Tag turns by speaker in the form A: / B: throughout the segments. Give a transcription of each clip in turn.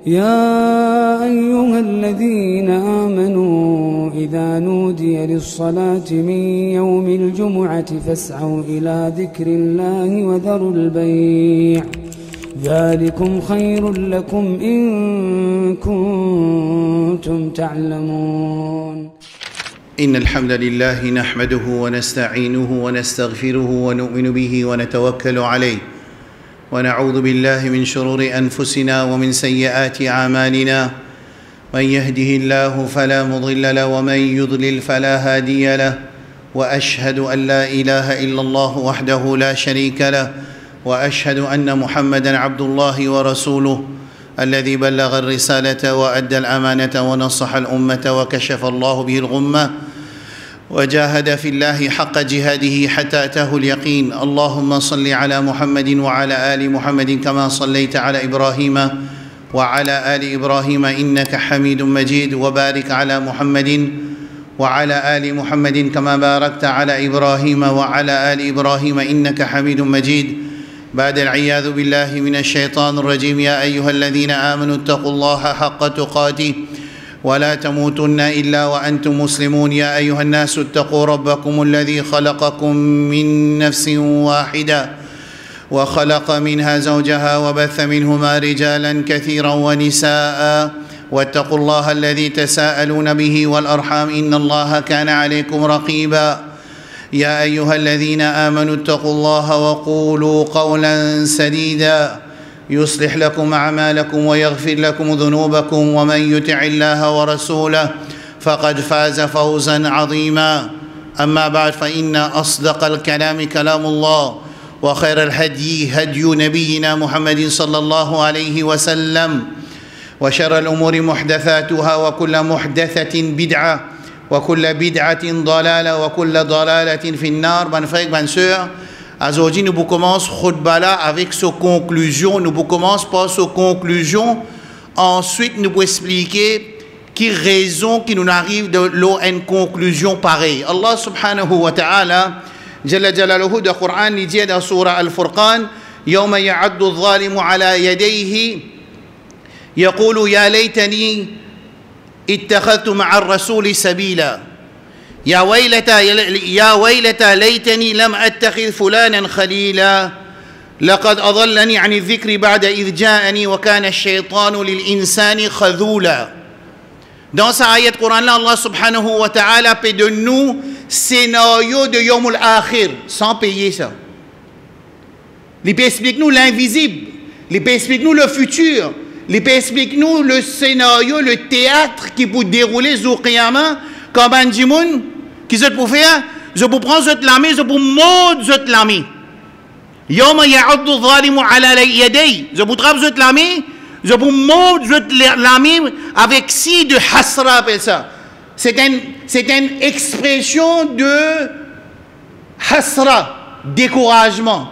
A: يا أيها الذين آمنوا إذا نودي للصلاة من يوم الجمعة فاسعوا إلى ذكر الله وذروا البيع ذلكم خير لكم إن كنتم تعلمون.
B: إن الحمد لله نحمده ونستعينه ونستغفره ونؤمن به ونتوكل عليه ونعوذ بالله من شرور أنفسنا ومن سيئات أعمالنا من يهده الله فلا مضل له ومن يضلل فلا هادي له وأشهد أن لا إله إلا الله وحده لا شريك له وأشهد أن محمدًا عبد الله ورسوله الذي بلغ الرسالة وأدى الأمانة ونصح الأمة وكشف الله به الغمة وجاهد في الله حق جهاده حتى أتاه اليقين. اللهم صل على محمد وعلى آل محمد كما صليت على إبراهيم وعلى آل إبراهيم إنك حميد مجيد وبارك على محمد وعلى آل محمد كما باركت على إبراهيم وعلى آل إبراهيم إنك حميد مجيد. بعد العياذ بالله من الشيطان الرجيم. يا أيها الذين آمنوا اتقوا الله حق تقاته ولا تموتن إلا وأنتم مسلمون. يا أيها الناس اتقوا ربكم الذي خلقكم من نفس واحدة وخلق منها زوجها وبث منهما رجالا كثيرا ونساء واتقوا الله الذي تساءلون به والأرحام إن الله كان عليكم رقيبا. يا أيها الذين آمنوا اتقوا الله وقولوا قولا سديدا يصلح لكم أعمالكم ويغفر لكم ذنوبكم ومن يطع الله ورسوله فقد فاز فوزا عظيما. أما بعد فإن أصدق الكلام كلام الله وخير الهدي هدي نبينا محمد صلى الله عليه وسلم وشر الأمور محدثاتها وكل محدثة بدعة وكل بدعة ضلالة وكل ضلالة في النار. Bonne frère, bonne sœur, aujourd'hui nous commençons khutba là avec ce conclusion. Nous commençons par ce conclusion. Ensuite nous pouvons expliquer qui raison qui nous arrive de l'eau une conclusion pareille. Allah subhanahu wa ta'ala Jalla Jalaluhu dans le Coran il dit dans surah Al-Furqan يوم يعض الظالم على يديه يقول يا ليتني اتخذت مع الرسول سبيلا يا ويلتى ليتني لم أتخذ فلانا خليلا لقد أضلني عن الذكر بعد إذ جاءني وكان الشيطان للإنسان خذولا. Dans sa ayat Coran là, Allah subhanahu wa ta'ala peut de nous scénario de Yawm al-Akhir sans payer ça. Il peut expliquer nous l'invisible, il peut expliquer nous le futur. Il peut expliquer nous le scénario, le théâtre qui peut dérouler au Qiyamah, comme un djimoun, qui se peut faire, je peux prendre cette lame, je peux mordre cette lame. Yawma ya'addu dhalimu ala yaday, je peux trapper cette lame, je peux mordre cette lame avec si de hasra, appelle ça. C'est une expression de hasra, découragement,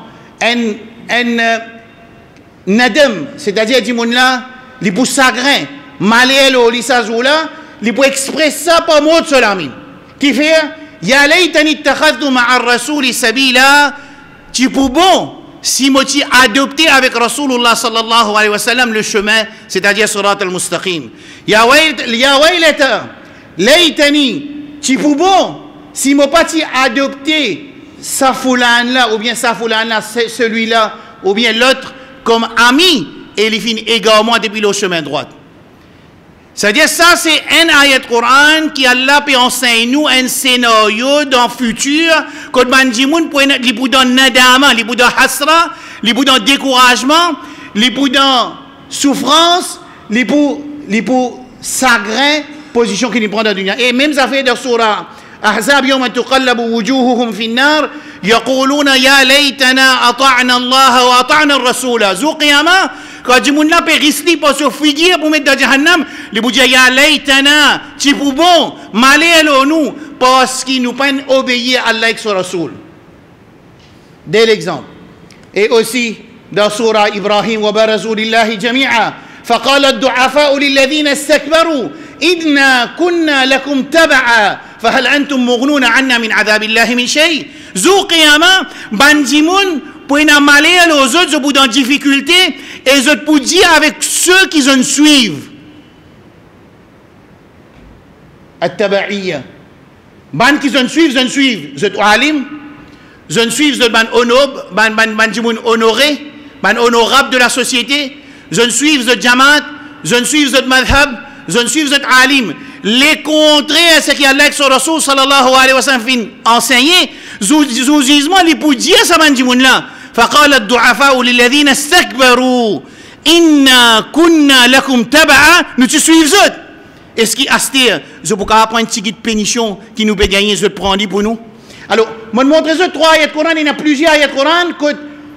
B: nadem, c'est-à-dire dimoun là, li pou sagrin, malélo li sazoula, li pou express ça par mot de solami. Qui fait, ya laytani takhadtu ma'a rasuli sabila, tu pou bon, si moi tu adopté avec Rasulullah sallallahu alayhi wa sallam le chemin, c'est-à-dire surat al-mustaqim. Ya waylata, laytani, tu pou bon, si moi pas tu adopté sa foulane là, ou bien sa foulane là, celui-là, ou bien l'autre, comme ami, et il finit également depuis le chemin droit. C'est-à-dire ça, c'est un ayat Coran qui Allah peut enseigner nous un scénario dans le futur, quand Bandimoun peut être dans nadama, dans hasra, dans découragement, dans souffrance, pour chagrin, position qu'il prend dans la dunya. Et même ça fait dans surah Ahzab, yawma tuqallabu wujuhuhum fi an-nar, يقولون يا ليتنا أطعنا الله وأطعنا الرسول. ذو قيامة quand Jimoun là peut risquer pour se figuer pour mettre dans Jahannam, les bouddhas ya laytana, tu pour bon, malé à nous, parce qu'ils nous peine obéir à Allah et son Rasoul. Dès l'exemple. Et aussi dans surah Ibrahim wa barazu lillahi jami'a, فقال الضعفاء للذين استكبروا إنا كنا لكم تبعا فهل أنتم مغنون عنا من عذاب الله من شيء. ذو قيامة بنجمون pour y malheur aux autres, pour dans difficulté, et les autres pour dire avec ceux qui nous suivent. At-taba'iyya. Ban qui nous suivent, les autres alim, les suivent, les ban honoré, ban honorable de la société, les suivent, les jamaat, les suivent, les madhab, les suivent, les alim. Les contraires, c'est qu'il y a l'ex Rasul sallallahu alayhi wa sallam enseigné, zouzizement, les pour dire ça, ban jimoun là. فقال الضعفاء للذين استكبروا إنا كنا لكم تبعا nous te suivons autres. Est-ce qu'il astir je peux pas prendre une petite pénition qui nous peut gagner je prendre pour nous. Alors moi montre ça trois ayats Coran, il y a plusieurs ayats Coran que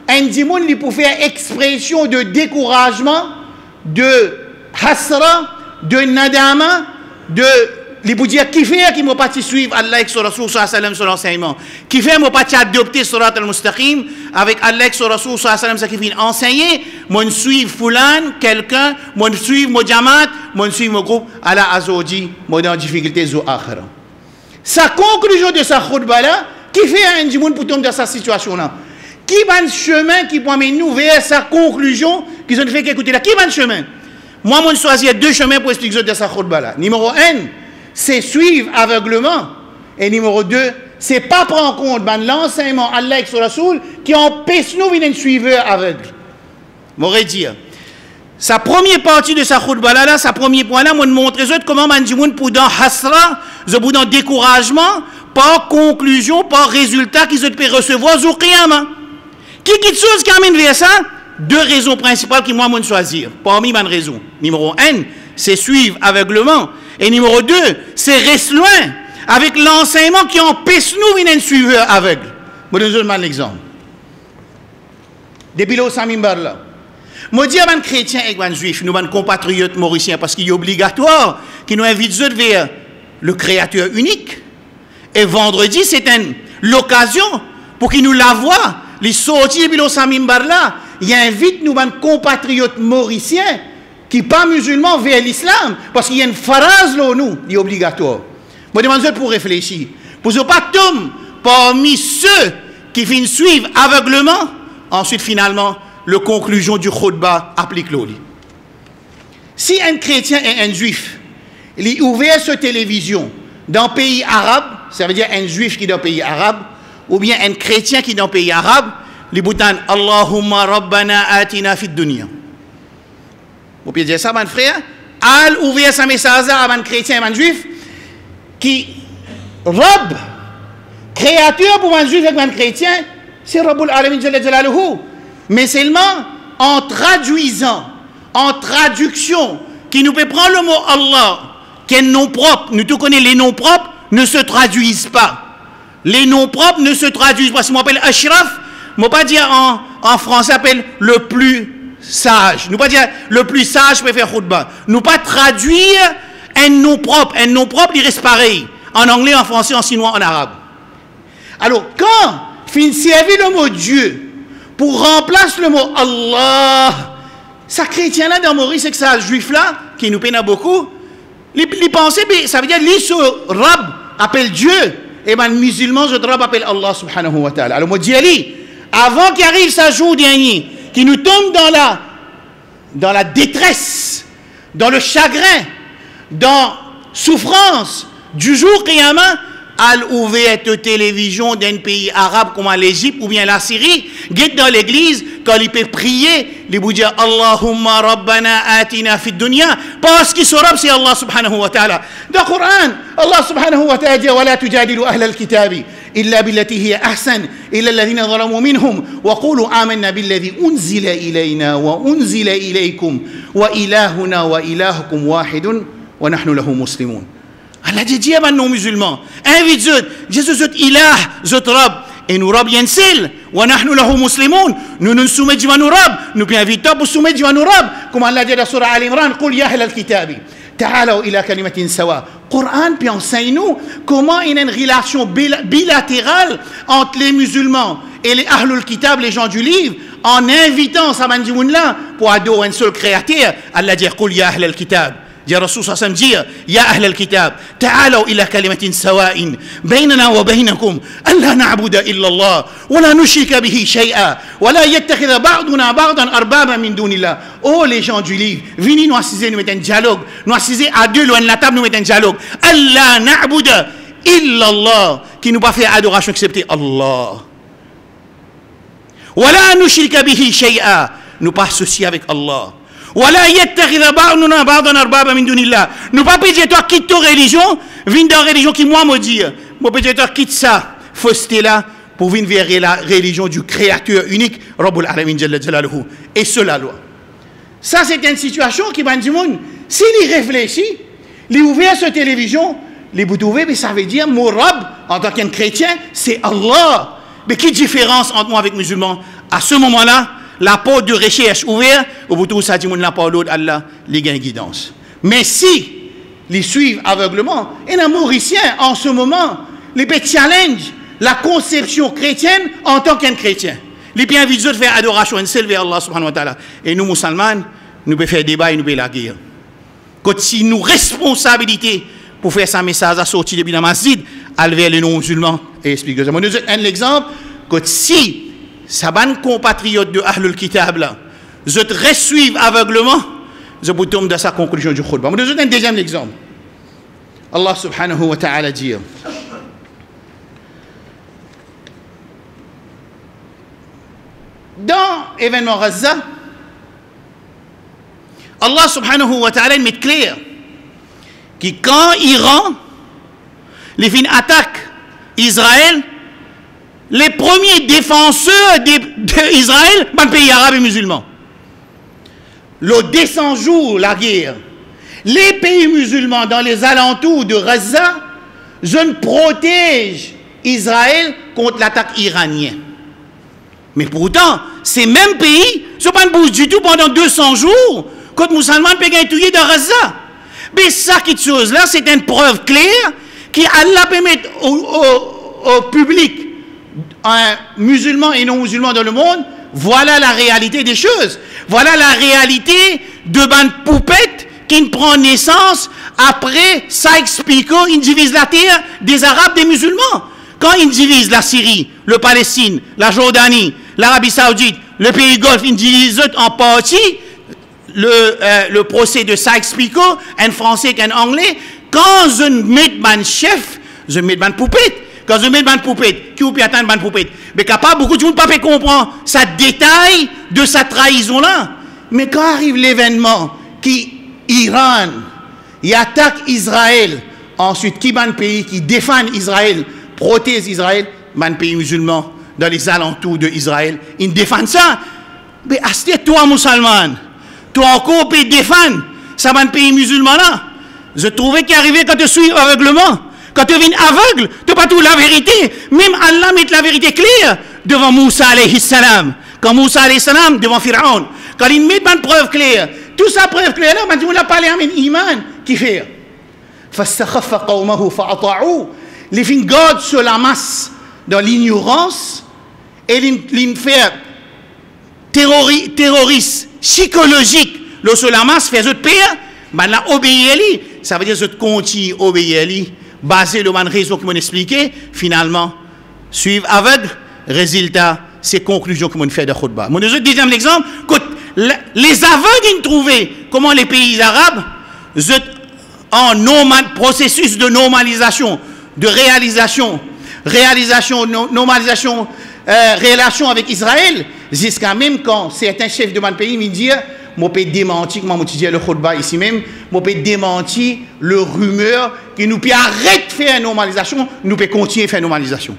B: un dimoun il peut faire expression de découragement, de hasra, de nadama, de les pour dire qui fait qui m'a pas suivre Allah et son Rasoul sallallahu alayhi wa sallam sur l'enseignement, qui fait m'a pas adopter surat al-mustaqim avec Allah et son Rasoul sallallahu alayhi wa sallam qui fait enseigner moi suivre fulan quelqu'un moi suivre mon jamaat moi suivre mon groupe ala azodi moi dans difficulté zo akhira. Sa conclusion de sa khutba là qui fait un dimoun pour tomber dans sa situation là, qui va le chemin qui peut amener nous vers sa conclusion qui ont fait qu'écouter là, qui va le chemin. Moi je choisis deux chemins pour expliquer de sa khutba là. Numéro 1, c'est suivre aveuglement. Et numéro 2, c'est pas prendre en compte l'enseignement Allah et son Rasoul qui empêche nous de suivre aveugle. M'aurait dire. Sa première partie de sa khutba là, sa premier point là, moi montrer comment man pour dans hasra, pour dans découragement, par conclusion, par résultat qu'ils peuvent recevoir au qiyamah. Qui chose qui amène vers ça? Deux raisons principales qui moi choisir. Parmi mes raisons. Numéro 1, c'est suivre aveuglement. Et numéro 2, c'est rester loin avec l'enseignement qui empêche nous de suivre aveugle. Je vais vous donner un exemple. Depuis le Samimbar là, je dis à un chrétien et un juif, nous, un compatriotes mauriciens, parce qu'il est obligatoire qu'ils nous invitent vers le Créateur unique. Et vendredi, c'est l'occasion pour qu'ils nous la voient. Les sorties depuis le Samimbar là, il invite nous, un compatriotes mauriciens, qui pas musulmans vers l'islam, parce qu'il y a une phrase là, nous, qui est obligatoire. Je demande pour réfléchir. Pour ne pas tomber parmi ceux qui viennent suivre aveuglement, ensuite finalement, la conclusion du khutbah applique l'eau. Si un chrétien et un juif, il ouvert cette télévision dans un pays arabe, ça veut dire un juif qui est dans un pays arabe, ou bien un chrétien qui est dans un pays arabe, il boutan Allahumma rabbana atina fid dunya. Vous pouvez dire ça, mon frère? Al ouvrir sa message à un chrétien et un juif qui Rab, créature pour un juif et un chrétien, c'est Rabbul Alamin Jalla Jalaluhu. Mais seulement en traduisant, en traduction, qui nous peut prendre le mot Allah, qui est nom propre, nous tous connaissons les noms propres, ne se traduisent pas. Les noms propres ne se traduisent pas. Si je m'appelle Ashraf, je ne vais pas dire en français, appelle le plus sage. Nous pas dire le plus sage peut faire khutbah. Nous pas traduire un nom propre. Un nom propre, il reste pareil. En anglais, en français, en chinois, en arabe. Alors, quand fin servir le mot Dieu pour remplacer le mot Allah, ça chrétien là dans Maurice, c'est que ça juif là, qui nous peine beaucoup, les pensées, ça veut dire, les Rab appelle Dieu, et ben musulman, le Rab appelle Allah subhanahu wa ta'ala. Alors, moi, dis avant qu'il arrive ce jour dernier, qui nous tombe dans la détresse, dans le chagrin, dans souffrance du jour qiyamah, al ouvert télévision d'un pays arabe comme l'Égypte ou bien la Syrie, guette dans l'église, quand il peut prier, il peut dire Allahumma rabbana atina fid dunya, parce qu'il sera c'est Allah subhanahu wa ta'ala. Dans le Coran, Allah subhanahu wa ta'ala dit ولا تجادلوا أهل الكتاب إلا بالتي هي أحسن إلا الذين ظلموا منهم وقولوا آمنا بالذي أنزل إلينا وأنزل إليكم وإلهنا وإلهكم واحد ونحن له مسلمون. Allah dit à nos musulmans, invite Jésus ilah, zot rab, et nous rab yensil, wa nahnu lahu muslimun, nous nous soumettons à nos rab, nous bien invitons pour soumettre à nos rab, comme Allah dit dans Surah Al-Imran, qul ya ahl al-kitabi, ta'alaw ila kalimatin sawa. Coran puis enseigne-nous comment il y a une relation bilatérale entre les musulmans et les ahlul kitab, les gens du livre, en invitant sa mandimoun là pour adorer un seul créateur. Allah dit qul ya ahl al-kitab. dit Rasul sallallahu alayhi wa sallam, Ya ahl al-kitab, ta'alaw ila kalimatin sawa'in, baynana wa baynakum, an la na'buda illa Allah, wa la nushrika bihi shay'a, wa la yattakhidha ba'duna ba'dan arbaba min dunillah. Oh les gens du livre, venez nous assiser, nous mettre un dialogue, nous assiser à deux loin de la table, nous mettre un dialogue. Allah na'buda illa Allah, qui nous pas fait adoration excepté Allah. Wa la nushrika bihi shay'a, nous pas associer avec Allah. Wala yattakhidha ba'duna ba'dan arbaba min dunillah. Nous pas dire toi quitte ta religion, viens dans la religion qui moi me dit. Moi peut dire toi quitte ça, fausseté là pour venir vers la religion du créateur unique Rabbul Alamin Jalla Jalaluhu. Et cela loi. Ça c'est une situation qui va du monde. S'il y réfléchit, il ouvert cette télévision, les bouts ouverts, mais ça veut dire mon Rabb en tant qu'un chrétien, c'est Allah. Mais quelle différence entre moi avec musulman? À ce moment-là, la porte de recherche ouverte, au bout de ça, dit la parole d'Allah, Allah, les gains guidance. Mais si les suivent aveuglement, et les Mauriciens, en ce moment, les petits challenge la conception chrétienne en tant qu'un chrétien. Les bien envie de faire adoration et s'élever à Allah subhanahu wa ta'ala. Et nous, musulmans, nous pouvons faire débat et nous pouvons la guerre. Quand si nous responsabilité pour faire ça message à sortir depuis la masjid, à lever les non-musulmans et expliquer ça. Moi, nous un exemple, quand si Saban compatriotes de Ahlul Kitab là, je te suivre aveuglement, je vous tombe dans sa conclusion du khutbah. Je vous donne un deuxième exemple. Allah subhanahu wa ta'ala dit dans l'événement Gaza, Allah subhanahu wa ta'ala met clair que quand Iran les fins attaque Israël, les premiers défenseurs d'Israël, dans le pays arabe et musulman. Le 200 jours, la guerre, les pays musulmans dans les alentours de Gaza, je ne protège Israël contre l'attaque iranienne. Mais pourtant, ces mêmes pays ne sont pas de bouche du tout pendant 200 jours quand les musulmans peuvent gagner dans Gaza. Mais ça, cette chose-là, c'est une preuve claire qui Allah permet au public, un musulman et non musulman dans le monde, voilà la réalité des choses. Voilà la réalité de bande poupette qui prend naissance après ça explique qu'il divise la terre des Arabes, des musulmans. Quand il divise la Syrie, le Palestine, la Jordanie, l'Arabie Saoudite, le pays Golfe, il divise en partie le procès de Sykes-Picot, un Français qu'un Anglais. Quand je mets mon chef, je mets mon poupette. Quand je mets une poupette, qui ou peut atteindre une poupette, mais capable beaucoup de gens ne peuvent pas comprendre ça détail de sa trahison là. Mais quand arrive l'événement qui Iran, il attaque Israël, ensuite qui ban pays qui défend Israël, protège Israël, ban pays musulman dans les alentours de Israël, ils défendent ça. Mais est-ce toi musulman, toi encore peux défendre ça ban pays musulman là? Je trouvais qu'il arrivait quand tu suis aveuglement. Quand tu viens aveugle, tu n'as pas tout la vérité. Même Allah met la vérité claire devant Moussa alayhi salam. Quand Moussa alayhi salam devant Pharaon. Quand il met une preuve claire, tout ça preuve claire là, on a parlé à un iman qui fait. فَاسْتَخَفَّ قَوْمَهُ فَأَطَاعُوا. Les fins gardent sur la masse dans l'ignorance et ils fait terroriste psychologique. Lorsque la masse fait autre pire, ben là obéir lui. Ça veut dire que tu continues à obéir lui. Basé sur la raison que je expliqué, finalement, suivre aveugle, résultat, c'est conclusion que je fais de khutbah. Mon deuxième exemple, les aveugles ils trouvaient comment les pays arabes, en processus de normalisation, de réalisation, normalisation, relation avec Israël, jusqu'à même quand certains chefs de mon pays me disent, je peux démentir, comme je dis le khutbah ici même, je peux démentir le rumeur que nous pouvons arrêter de faire une normalisation, nous pouvons continuer à faire une normalisation.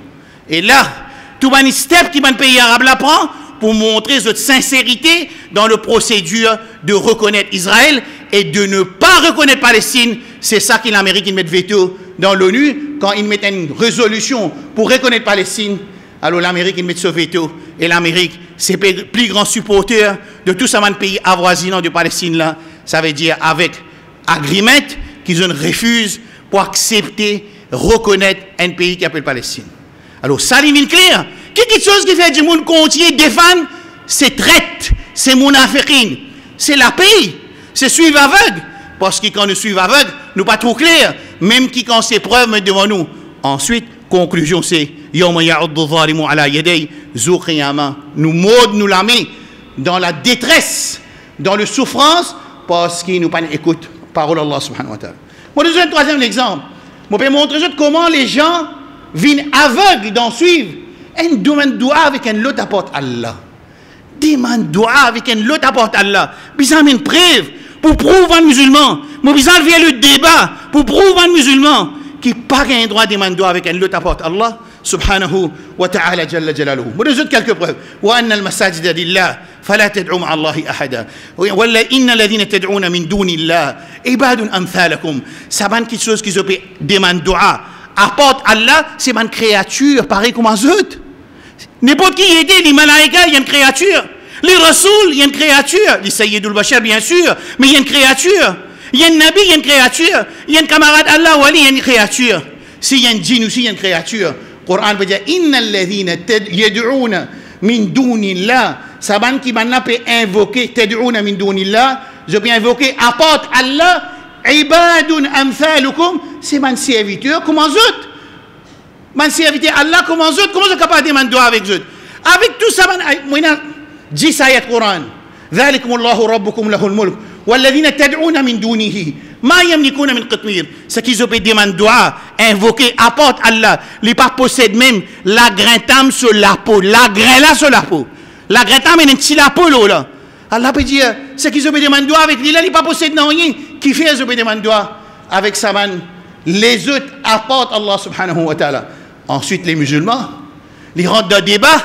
B: Et là, tout le step qui le pays arabe la prend pour montrer cette sincérité dans la procédure de reconnaître Israël et de ne pas reconnaître Palestine. C'est ça que l'Amérique met veto dans l'ONU. Quand ils mettent une résolution pour reconnaître Palestine, alors l'Amérique met ce veto. Et l'Amérique, c'est le plus grand supporter de tout ça, pays avoisinant de Palestine là. Ça veut dire avec agreement qu'ils refusent pour accepter, reconnaître un pays qui s'appelle Palestine. Alors, ça, il est clair. Quelque chose qui fait du monde continue défendre, c'est traite, c'est mon africain, c'est la pays, c'est suivre aveugle. parce que quand nous suivons aveugles, nous pas trop clair, même qui quand ces preuves mettent devant nous. Ensuite, conclusion, c'est Yawma ya'uddu zalimu ala yaday zu qiyama. Nous mordent nous la main dans la détresse, dans la souffrance, parce qu'ils nous pas écoutent. Parole Allah subhanahu wa ta'ala. Moi, je vous donne un troisième exemple. Je vais montrer comment les gens viennent aveugles d'en suivre. Ils demandent dua avec un lot apporte Allah. Demande dua avec un lot apporte Allah. Puis ça une preuve pour prouver un musulman. Moi, puis ça vient le débat pour prouver un musulman qui n'a pas un droit de demander dua avec un lot apporte Allah. Subhanahu wa ta'ala jalla jalaluhu. Moi, je vous donne quelques preuves. Wa anna al-masajida lillah. فلا تدعوا مع الله أحدا ولا إن الذين تدعون من دون الله عباد أمثالكم. C'est quelque chose qui se demande dua apporte Allah, c'est une créature pareil comme les autres. N'importe qui aide les malaïkas, il y a une créature. Les rasouls, il y a une créature. Les sayyidul bashar bien sûr, mais il y a une créature. Il y a un nabi, il y a une créature. Il y a un camarade Allah wali, il y a une créature. S'il y a un djinn aussi, il y a une créature. Le Coran veut dire innal ladhina yad'una min dunillah. Saban qui maintenant peut invoquer tad'una min dunillah, je peux invoquer apporte Allah ibadun amthalukum, c'est mon serviteur comme les autres. Mon serviteur Allah comme les autres, comment je capable de demander avec eux? Avec tout ça, moi 10 ayats Coran. ذلكم الله ربكم له الملك والذين تدعون من دونه ما يملكون من قطمير. Ce qu'ils ont demandé dua, invoquer, apporte Allah, les pas possèdent même la grain sur la peau, la grain là sur la peau. La greta mais un petit lapolo là. Allah peut dire ce qu'ils ont demandé dua avec lui là, il pas possède rien. Qui fait ils ont demandé dua avec sa main. Les autres apportent Allah subhanahu wa ta'ala. Ensuite les musulmans, ils rentrent dans le débat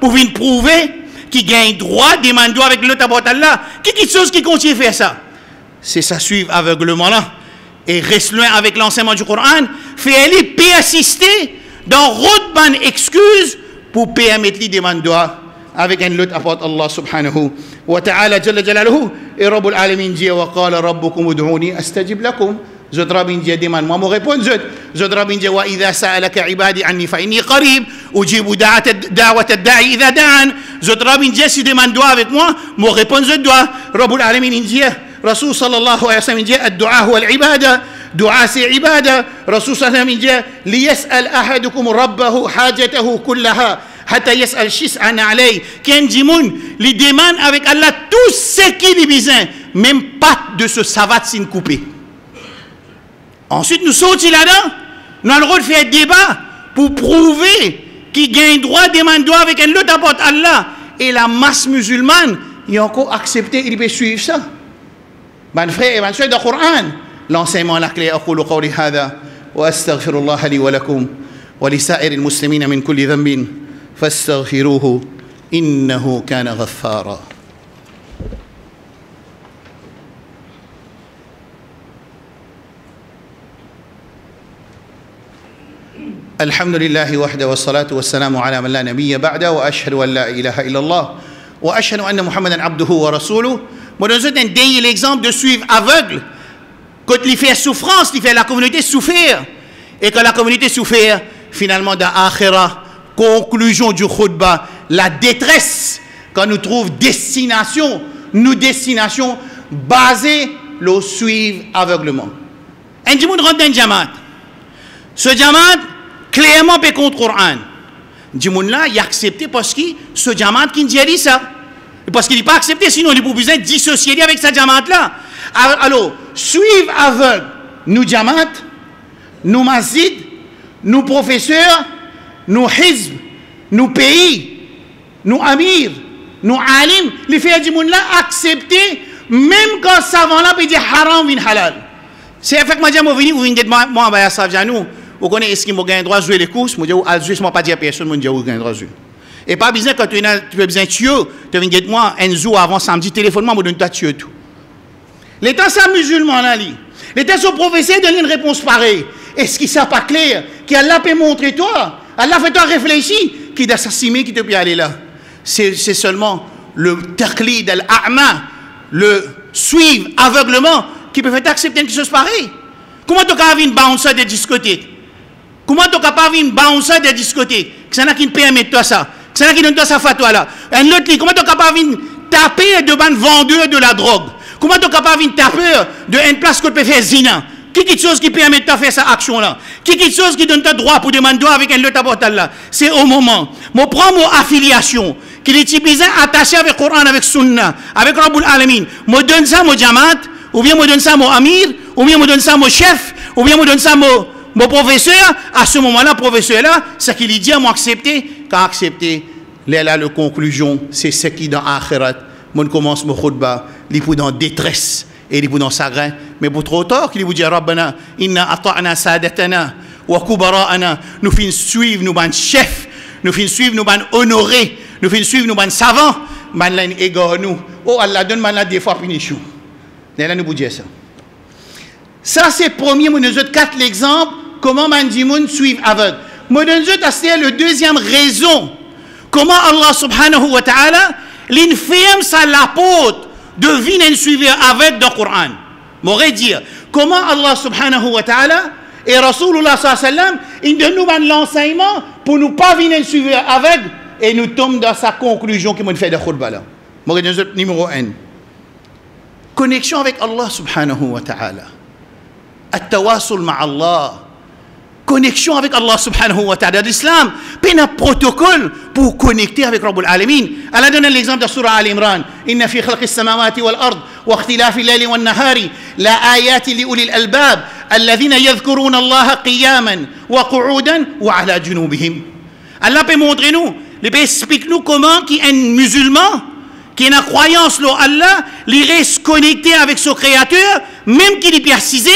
B: pour venir prouver qu'ils gagnent droit de demander dua avec l'autre apporte Allah. Qui chose qui continue à faire ça? C'est ça suivre aveuglement là et reste loin avec l'enseignement du Coran. Fait-il assister dans route ban excuse pour permettre les demander dua avec un lot apporte Allah subhanahu wa ta'ala jalla jalaluhu. Et Rabbul Alamin dit wa qala rabbukum ud'uni astajib lakum. Zot Rabbin dit demande moi me répondre zot Rabbin dit wa idha sa'alaka ibadi anni fa inni qarib ujibu da'wat ad-da'i idha da'an. Zot Rabbin dit si demande doigt avec moi me répondre zot doigt. Rabbul Alamin dit Rasul sallallahu alayhi wa sallam dit ad-du'a huwa al-ibada. Dua c'est ibada. Rasul sallallahu alayhi wa sallam dit liyas'al ahadukum rabbahu hajatahu kullaha hatta yas'al shis'an alayhi. Qu'un dimoun lui demande avec Allah tout ce qu'il lui besoin, même pas de ce savat sin coupé. Ensuite nous sortis là-dedans, nous avons le droit de faire un débat pour prouver qu'il gagne droit de demander avec un autre apporte Allah. Et la masse musulmane, il a encore accepté, il peut suivre ça. Mon frère et ma soeur, dans le Coran, l'enseignement la clé, أقول قولي هذا وأستغفر الله لي ولكم ولسائر المسلمين من كل ذنب فاستغفروه إنه كان غفارا. الحمد لله وحده والصلاة والسلام على من لا نبي بعده وأشهد أن لا إله إلا الله وأشهد أن محمدا عبده ورسوله. Moi, je donne un dernier exemple de suivre aveugle. Quand il fait souffrance, il fait la communauté souffrir. Et quand la communauté souffrir, finalement, dans l'Akhira, conclusion du khutbah, la détresse, quand nous trouvons destination, basée, le suivre aveuglement. Un dimoun rentre dans un jamaat. Ce jamaat, clairement, peut contre le Coran. Dimoun là, il a accepté parce que ce jamaat qui dit ça. Parce qu'il n'est pas accepté, sinon il est pour besoin de dissocier avec sa jamaat là. Alors, suivre aveugle, nous jamaat, nous masjid, nous professeurs, nous hizb, nous pays, nous amir, nous alim, les frères du monde là accepter, même quand savant là peut dire haram ou halal. C'est effectivement dire, moi venir, vous venez de moi, bah ça vient nous. Vous connaissez est-ce qu'il m'a gagné droit de jouer les courses? Moi, je ne pas dire à personne, moi, je vais gagner droit de jouer. Et pas besoin quand tu as besoin de tuer, tu viens de moi un jour avant samedi, téléphone-moi, je donne ta tuer tout. L'État, c'est un musulman là, l'État, son professeur donne une réponse pareille. Est-ce qu'il n'est pas clair? Qu'Allah peut montrer toi? Allah fait toi réfléchir qui d'assassiner qui te peut aller là. C'est seulement le taqlid al-a'ma, le suivre aveuglement qui peut faire accepter une chose pareille. Comment tu as une bouncer de discothèque? Comment tu as une bouncer de discothèque? Que ça n'a qui permet toi ça? C'est là qui donne toi sa fatwa là. Un autre, comment tu es capable de taper devant vendeur de la drogue? Comment tu es capable de ta peur de une place que tu peux faire zina? Qui quelque chose qui permet de faire cette action-là? Qui quelque chose qui donne ta droit pour demander avec un autre portal là? C'est au moment. Moi, prends mon affiliation, qui est utilisé attaché avec le Coran, avec Sunna, avec Rabbul Alamin. Moi, donne ça mon Jamaat, ou bien moi donne ça mon Amir, ou bien moi donne ça mon chef, ou bien moi donne ça mon professeur. À ce moment-là, professeur là, ce qu'il dit, moi accepter, quand accepter, là, la conclusion, c'est ce qui dans Akhirat, moi commence mon khutba, il est dans détresse. Et il est dans chagrin, mais pour trop tard, qu'il vous dit Rabbana, inna ata'na sadatana wa kubara'ana, nous finissons suivre nous ban chef, nous finissons suivre nous ban honoré, nous finissons suivre nous ban savant, man la égare nous. Oh Allah donne man la des fois punition. Là nous vous dit ça. Ça c'est premier, moi nous autres quatre l'exemple comment man dit moun suivre aveugle. Moi nous autres c'est le deuxième raison comment Allah subhanahu wa ta'ala l'infirme sa l'apôtre devine un suiveur avec dans le Coran. M'aurait dire comment Allah subhanahu wa ta'ala et Rasulullah sallallahu alayhi wa sallam il donne nous l'enseignement pour nous pas venir un suiveur avec et nous tombons dans sa conclusion qui m'a fait de khutba là. M'aurait dit numéro 1. Connexion avec Allah subhanahu wa ta'ala. At-tawassul ma Allah. Connexion avec Allah subhanahu wa ta'ala. L'islam, il y a un protocole pour connecter avec Rabbul Alamin. Allah donne l'exemple de Surah Al-Imran. Inna fi khalqis samawati wal ard wa ikhtilafi al-layli wan nahari la ayati li ulil albab alladhina yadhkuruna Allah qiyaman wa qu'udan wa ala junubihim. Allah peut montrer nous, il peut expliquer nous comment qui est un musulman qui a une croyance en Allah, il reste connecté avec son créateur même qu'il est persisé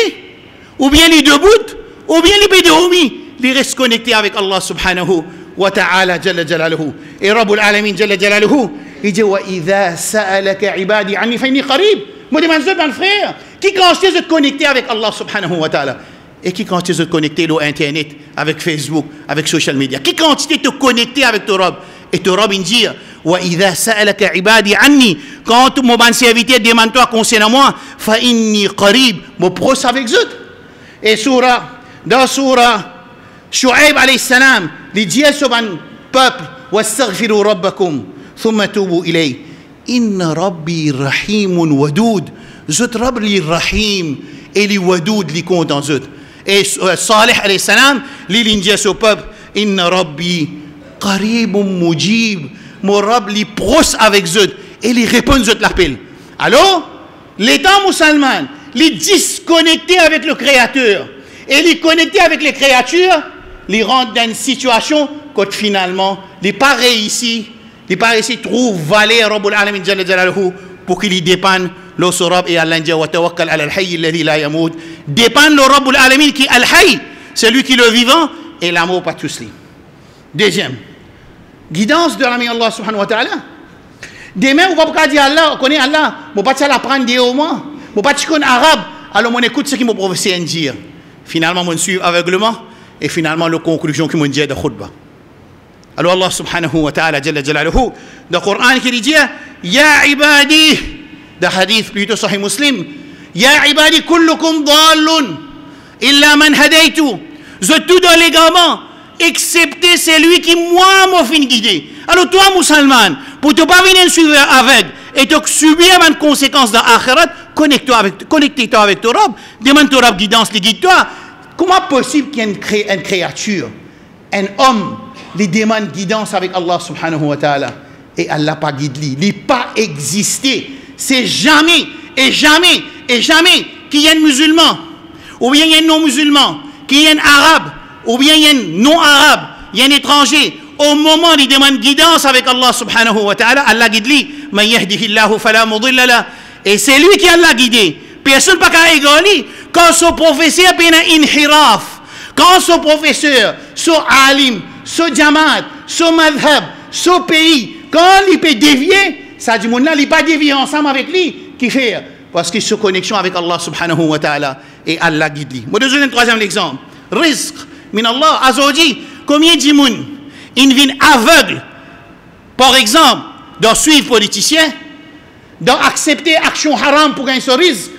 B: ou bien il est debout ou bien les bédoumis, les restent connectés avec Allah subhanahu wa ta'ala jalla jalaluhu. Et Rabbul Alamin jalla jalaluhu, il dit wa idha sa'alaka ibadi anni fa inni qarib. Moi demande mon frère, qui quantité de connecter avec Allah subhanahu wa ta'ala et qui quantité de connecter sur internet, avec Facebook, avec social media. Qui quantité de connecter avec ton Rabb et ton Rabb il dit wa idha sa'alaka ibadi anni, quand mon bon serviteur demande-toi concernant moi, fa inni qarib, mon proche avec eux. Et dans Surah Shu'aib alayhi salam, il dit à son peuple wastaghfiru rabbakum thumma tubu ilayhi inna rabbi rahimun wadoud. Zut Rabb li rahim et li wadoud li compte en zut. Et Salih alayhi salam, il dit à son peuple inna rabbi qaribun mujib. Mon Rabb li proche avec zut et li répond zut l'appel. Alors, l'État musulman, li disconnecté avec le Créateur et les connecter avec les créatures, les rendre dans une situation que finalement, les pas réussi trouve valeur Rabbul Alamin jalla jalaluhu pour qu'il y dépende le Surab et Allah dit wa tawakkal ala al-hayy alladhi la yamut. Dépend le Rabbul Alamin qui est al-hayy, celui qui est le vivant et l'amour pas tous les. Deuxième, guidance de l'ami Allah subhanahu wa ta'ala. Demain, on va pas dire Allah, on connaît Allah, on va pas l'apprendre des au moins, on va pas connaître arabe, alors on écoute ce qui m'a professeur dire. Finalement, on suit aveuglement et finalement, la conclusion qui m'a dit de khutba. Alors Allah subhanahu wa ta'ala jalla jalaluhu, dans le Coran qui dit Ya ibadi, dans le hadith plutôt sahih muslim, Ya ibadi kullukum dallun illa man hadaytu. Je tout dans l'égarement, excepté celui qui moi m'a fait guider. Alors toi, musulman, pour ne pas venir suivre avec et te subir une conséquence dans l'akhirat, connecte-toi avec ton Rabb, demande ton Rabb guidance, guide-toi. Comment possible qu'il y ait une créature, un homme, qui demande guidance avec Allah subhanahu wa ta'ala et Allah pas guide lui, il n'a pas existé. C'est jamais et jamais et jamais qu'il y ait un musulman, ou bien il y a un non-musulman, qu'il y ait un arabe, ou bien il y a un non-arabe, il y a un étranger. Au moment où il demande guidance avec Allah subhanahu wa ta'ala, Allah guide lui. Man yahdihillahu fala mudilla la. Et c'est lui qui Allah guidé. Personne n'a pas égaler. Quand son professeur a un inhiraf, quand son professeur, son alim, son jamaat, son madhab, son pays, quand il peut dévier, ça dit mon là, il pas dévier ensemble avec lui. Qui fait? Parce qu'il est sur connexion avec Allah subhanahu wa ta'ala et Allah guide lui. Moi, je donne un troisième exemple. Rizq min Allah azawji. Combien de moun ils viennent aveugles, par exemple, de suivre politicien, d'accepter action haram pour gagner ce risque.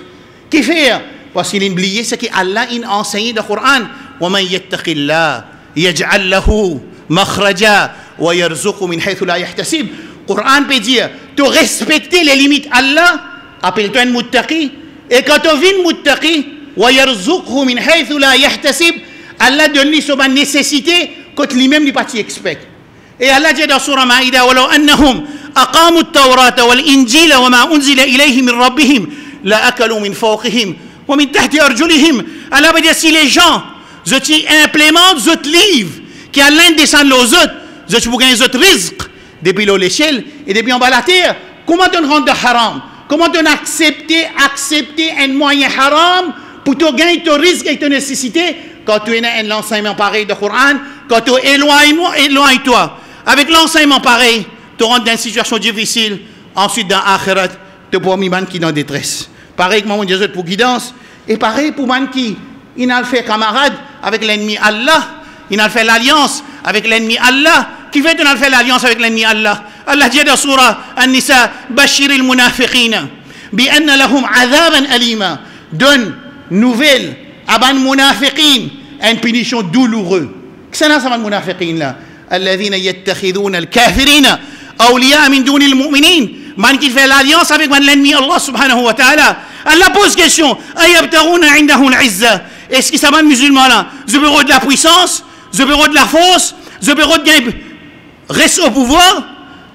B: Qui fait? Parce qu'il a oublié ce qu'Allah a enseigné dans le Coran. وَمَنْ يَتَّقِ اللَّهِ يَجْعَلْ لَهُ مَخْرَجًا وَيَرْزُقُهُ مِنْ حَيْثُ لَا يَحْتَسِبُ. Le Coran peut dire, de respecter les limites Allah, appelle-toi un muttaqi. Et quand tu vis un muttaqi, وَيَرْزُقْهُ مِنْ حَيْثُ لَا يَحْتَسِبْ, Allah donne lui sur ma nécessité quand lui-même n'est pas expecte. Et Allah dit dans Surah Maïda, وَلَوْ أَنَّهُمْ أَقَامُوا التَّوْرَاةَ وَالْإِنْجِيلَ وَمَا أُنزِلَ إِلَيْهِمْ مِنْ رَبِّهِمْ لَأَكَلُوا مِنْ فَوْقِهِمْ وَمِنْ تَحْتِ أَرْجُلِهِمْ. Allah veut dire, si les gens, je implémente ce livre, qui a l'un descend aux autres, je peux gagner les autres risques, depuis l'échelle et depuis en bas la terre, comment on rend de haram? Comment on accepter un moyen haram pour te gagner ton risque et ton nécessité quand tu es dans un enseignement pareil de Coran, quand tu éloignes-toi. Avec l'enseignement pareil, tu rentres dans une situation difficile, ensuite dans l'akhirat, tu peux mis man qui est dans détresse. Pareil que mon Dieu pour guidance, et pareil pour man qui il a fait camarade avec l'ennemi Allah, il a fait l'alliance avec l'ennemi Allah. Qui fait qu'on a fait l'alliance avec l'ennemi Allah? Allah dit dans Surah An-Nisa, Bashir al-Munafiqina, bi-anna lahum adhaban alima, donne nouvelle à ban munafiqin, une punition douloureuse. Qu'est-ce que c'est ça, munafiqin là? Alladhina yattakhiduna al-kafirina awliya min duni al-mu'minin. Man qui fait l'alliance avec l'ennemi Allah subhanahu wa ta'ala. Allah pose question, ayabtaruna indahu al-izza. Est-ce que ça va musulman là? Je veux de la puissance, je veux de la force, je veux de gagner reste au pouvoir.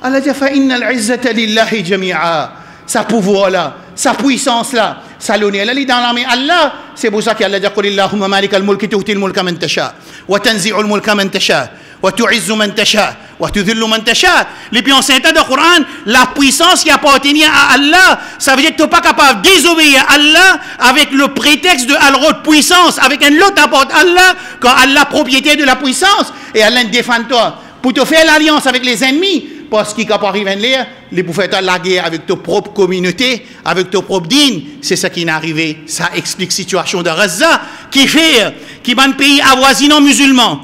B: Allah dit fa inna al-izzata lillahi jami'a. Sa pouvoir là, sa puissance là, sa l'honneur elle est dans la main Allah. C'est pour ça qu'Allah dit qul illahumma malikal mulki tu'ti al-mulka man tasha wa tanzi'u al-mulka man tasha wa tu'izzu man tasha wa tudhillu man tasha. Les puis en saint dans le Coran, la puissance qui appartient à Allah, ça veut dire que tu n'es pas capable de désobéir à Allah avec le prétexte de al-rod puissance, avec un lot apporte Allah quand Allah propriétaire de la puissance et Allah défend toi pour te faire l'alliance avec les ennemis. Parce qu'il quand arrive là, les pour faire la guerre avec ta propre communauté, avec ta propre dîne, c'est ça qui est arrivé. Ça explique la situation de Gaza, qui fait, qui est un pays avoisinant musulman,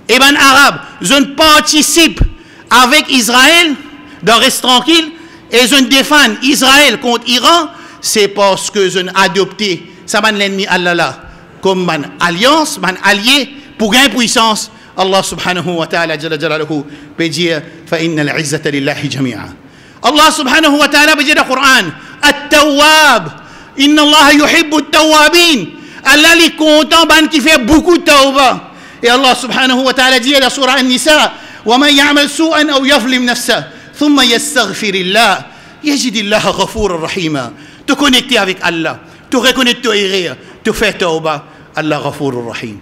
B: et ben arabe, je participe avec Israël, dans reste tranquille, et je défends Israël contre Iran, c'est parce que je adopté, ça m'a l'ennemi Allah là, comme man alliance, man allié, pour gagner puissance. Allah subhanahu wa ta'ala jalla jalaluhu peut dire fa inna al-izzata lillahi jami'a. Allah subhanahu wa ta'ala peut dire dans le Coran at-tawwab, inna Allah yuhibbu at-tawwabin. Allah est content ban qui fait beaucoup de tawba. Et Allah subhanahu wa ta'ala dit dans surah An-Nisa wa man ya'mal su'an aw yadhlim nafsahu thumma yastaghfirillah yajidillaha ghafuran rahima. Te connecter avec Allah, te reconnaître ton erreur, te faire tawba, Allah ghafurur rahim.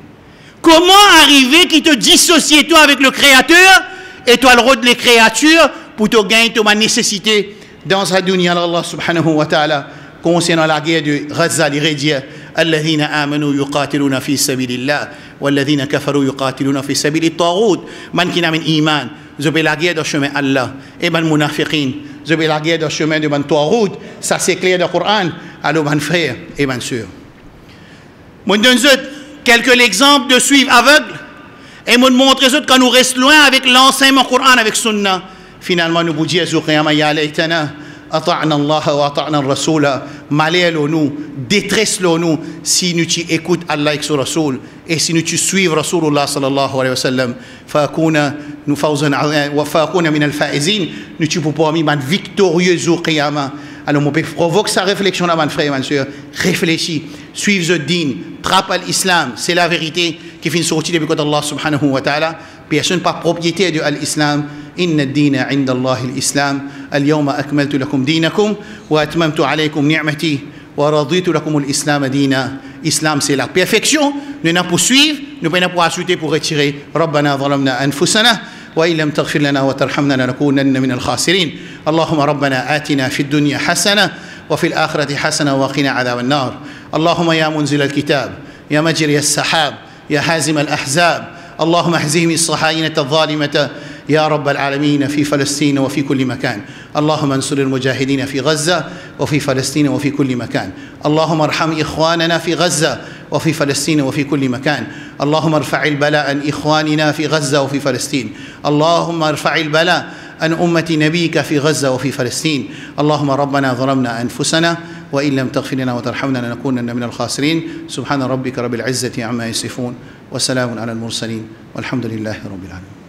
B: Comment arriver qui te dissocie toi avec le Créateur et toi le rôle des créatures pour te gagner ta nécessité dans sa dunya? Allah subhanahu wa ta'ala concernant la guerre de Gaza, il dit alladhina amanu yuqatiluna fi sabilillah walladhina kafaru yuqatiluna fi sabili at-taghut. Man qui n'a pas iman, je vais la guerre dans le chemin Allah. Et man munafiqin, je vais la guerre dans le chemin de man taghut. Ça c'est clair dans le Coran. Alors man frère et man sœur, moi donne quelques exemples de suivre aveugle et me montrer quand nous restons loin avec l'enseignement Coran, avec Sunna. Finalement, nous vous disons, ya laytana ata'na Allah wa ata'na ar-rasula. Malheur nous, détresse nous si nous écoutons Allah et son Rasoul et si nous suivons Rasulullah sallallahu alayhi wa sallam. Fa'akuna nous fawzan wa fa'akuna min al-faizin. Nous tu peux pas mis victorieux jour qiyamah. Alors, mon père provoque sa réflexion là, mon frère et ma soeur. Réfléchis, suive le din, trappe à l'islam. C'est la vérité qui finit sortir depuis Allah subhanahu wa ta'ala. Personne pas propriétaire de l'islam. Inna ad-dina 'inda Allah al-islam. Al-yawma akmaltu lakum dinakum wa atmamtu alaykum ni'mati wa raditu lakum al-islam dina. Islam c'est la perfection. Nous n'avons pas suivre, nous n'avons pas ajouter pour retirer. Rabbana zalamna anfusana. وإن لم تغفر لنا وترحمنا لنكونن من الخاسرين. اللهم ربنا آتنا في الدنيا حسنة وفي الآخرة حسنة وقنا عذاب النار. اللهم يا منزل الكتاب يا مجري السحاب يا حازم الأحزاب اللهم اهزم الصهاينة الظالمة يا رب العالمين في فلسطين وفي كل مكان. اللهم انصر المجاهدين في غزة وفي فلسطين وفي كل مكان. اللهم ارحم إخواننا في غزة وفي فلسطين وفي كل مكان. اللهم ارفع البلاء عن إخواننا في غزة وفي فلسطين. اللهم ارفع البلاء عن أمة نبيك في غزة وفي فلسطين. اللهم ربنا ظلمنا أنفسنا وإن لم تغفر لنا وترحمنا لنكونن من الخاسرين. سبحان ربك رب العزة عما يصفون وسلام على المرسلين والحمد لله رب العالمين.